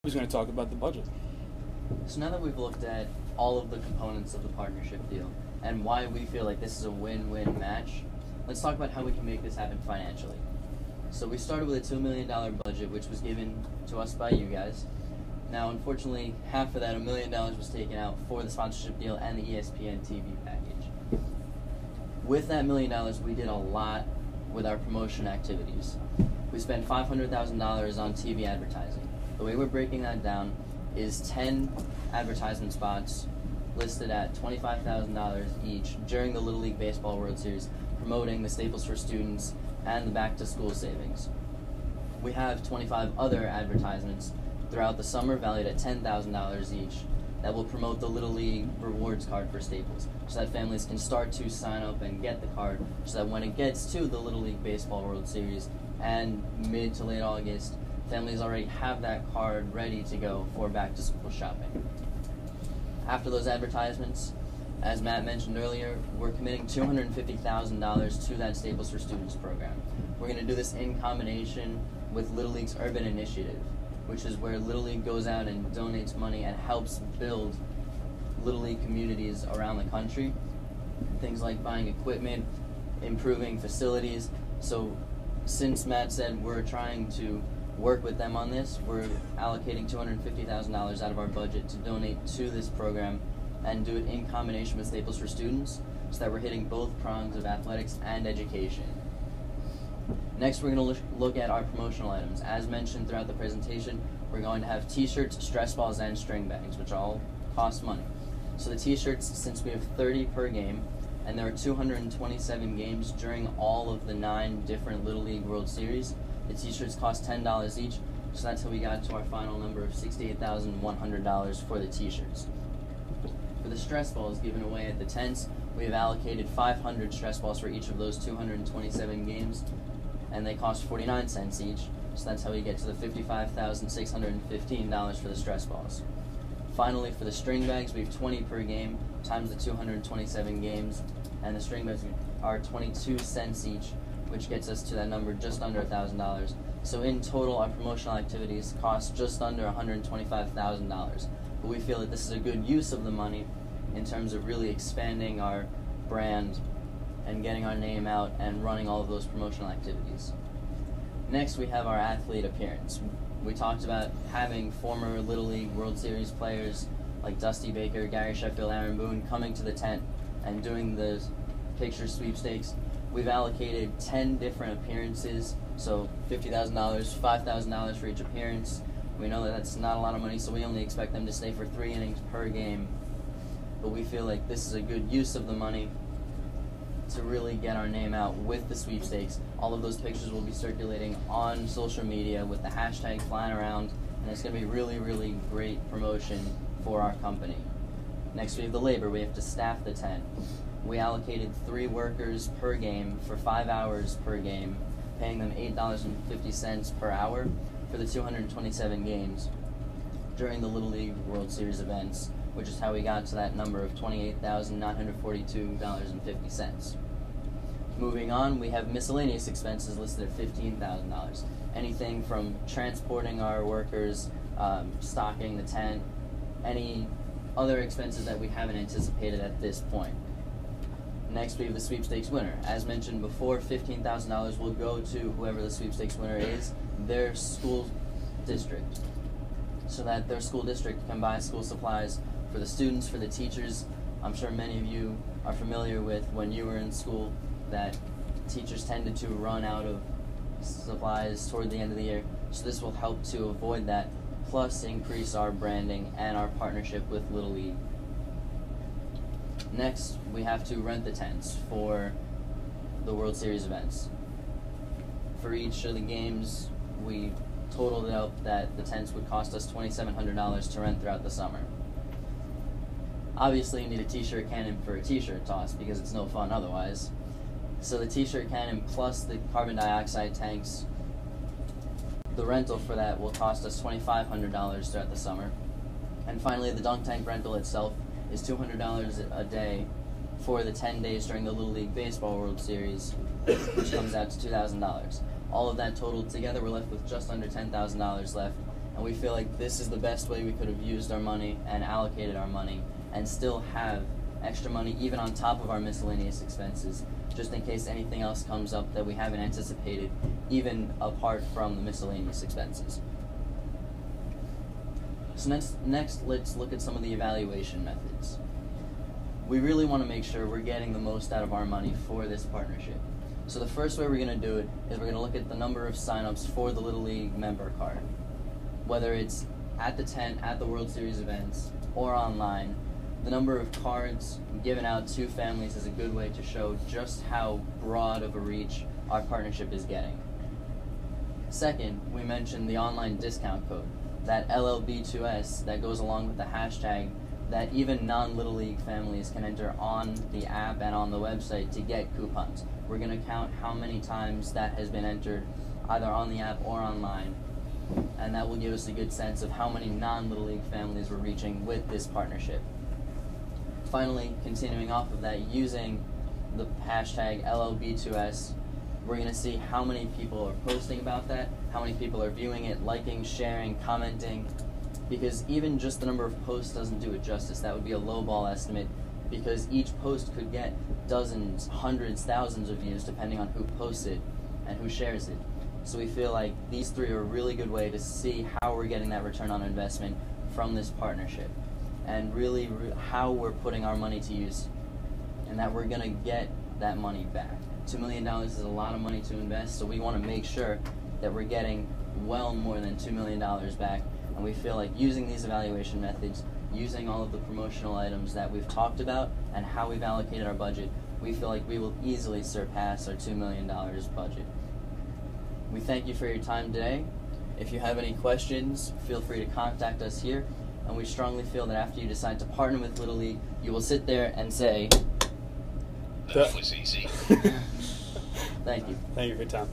who's going to talk about the budget. So now that we've looked at all of the components of the partnership deal and why we feel like this is a win-win match, let's talk about how we can make this happen financially. So we started with a $2 million budget, which was given to us by you guys. Now, unfortunately, half of that, $1 million, was taken out for the sponsorship deal and the ESPN TV package. With that $1 million, we did a lot with our promotion activities. We spent $500,000 on TV advertising. The way we're breaking that down is 10 advertisement spots listed at $25,000 each during the Little League Baseball World Series, promoting the Staples for Students and the Back to School savings. We have 25 other advertisements throughout the summer valued at $10,000 each that will promote the Little League rewards card for Staples, so that families can start to sign up and get the card, so that when it gets to the Little League Baseball World Series and mid to late August, families already have that card ready to go for back to school shopping. After those advertisements, as Matt mentioned earlier, we're committing $250,000 to that Staples for Students program. We're going to do this in combination with Little League's Urban Initiative, which is where Little League goes out and donates money and helps build Little League communities around the country. Things like buying equipment, improving facilities. So since Matt said we're trying to work with them on this, we're allocating $250,000 out of our budget to donate to this program and do it in combination with Staples for Students, so that we're hitting both prongs of athletics and education. Next, we're going to look at our promotional items. As mentioned throughout the presentation, we're going to have t-shirts, stress balls, and string bags, which all cost money. So the t-shirts, since we have 30 per game, and there are 227 games during all of the 9 different Little League World Series, the t-shirts cost $10 each, so that's how we got to our final number of $68,100 for the t-shirts. For the stress balls given away at the tents, we have allocated 500 stress balls for each of those 227 games, and they cost 49 cents each, so that's how we get to the $55,615 for the stress balls. Finally, for the string bags, we have 20 per game times the 227 games, and the string bags are 22 cents each, which gets us to that number just under $1,000. So in total, our promotional activities cost just under $125,000. But we feel that this is a good use of the money in terms of really expanding our brand and getting our name out and running all of those promotional activities. Next, we have our athlete appearance. We talked about having former Little League World Series players like Dusty Baker, Gary Sheffield, Aaron Boone coming to the tent and doing the picture sweepstakes. We've allocated 10 different appearances, so $50,000, $5,000 for each appearance. We know that that's not a lot of money, so we only expect them to stay for 3 innings per game. But we feel like this is a good use of the money to really get our name out with the sweepstakes. All of those pictures will be circulating on social media with the hashtag flying around, and it's going to be really, really great promotion for our company. Next, we have the labor. We have to staff the tent. We allocated 3 workers per game for 5 hours per game, paying them $8.50 per hour for the 227 games during the Little League World Series events, which is how we got to that number of $28,942.50. Moving on, we have miscellaneous expenses listed at $15,000. Anything from transporting our workers, stocking the tent, any other expenses that we haven't anticipated at this point. Next, we have the sweepstakes winner. As mentioned before, $15,000 will go to whoever the sweepstakes winner is, their school district, so that their school district can buy school supplies for the students, for the teachers. I'm sure many of you are familiar with when you were in school that teachers tended to run out of supplies toward the end of the year, so this will help to avoid that, plus increase our branding and our partnership with Little League. Next, we have to rent the tents for the World Series events. For each of the games, we totaled it up that the tents would cost us $2,700 to rent throughout the summer. Obviously, you need a t-shirt cannon for a t-shirt toss because it's no fun otherwise. So the t-shirt cannon plus the carbon dioxide tanks, the rental for that will cost us $2,500 throughout the summer. And finally, the dunk tank rental itself is $200 a day for the 10 days during the Little League Baseball World Series, which comes out to $2,000. All of that totaled together, we're left with just under $10,000 left, And we feel like this is the best way we could have used our money and allocated our money and still have extra money even on top of our miscellaneous expenses, just in case anything else comes up that we haven't anticipated, even apart from the miscellaneous expenses. So next, let's look at some of the evaluation methods. We really want to make sure we're getting the most out of our money for this partnership. So the first way we're going to do it is we're going to look at the number of signups for the Little League member card. Whether it's at the tent, at the World Series events, or online, the number of cards given out to families is a good way to show just how broad of a reach our partnership is getting. Second, we mentioned the online discount code, that LLB2S that goes along with the hashtag that even non-Little League families can enter on the app and on the website to get coupons. We're going to count how many times that has been entered either on the app or online, and that will give us a good sense of how many non-Little League families we're reaching with this partnership. Finally, continuing off of that, using the hashtag LLB2S, we're going to see how many people are posting about that, how many people are viewing it, liking, sharing, commenting, because even just the number of posts doesn't do it justice. That would be a lowball estimate, because each post could get dozens, hundreds, thousands of views depending on who posts it and who shares it. So we feel like these three are a really good way to see how we're getting that return on investment from this partnership, and really how we're putting our money to use, and that we're going to get that money back. $2 million is a lot of money to invest, so we want to make sure that we're getting well more than $2 million back, and we feel like using these evaluation methods, using all of the promotional items that we've talked about and how we've allocated our budget, we feel like we will easily surpass our $2 million budget. We thank you for your time today. If you have any questions, feel free to contact us here, and we strongly feel that after you decide to partner with Little League, you will sit there and say, That was easy. Thank you. Thank you for your time.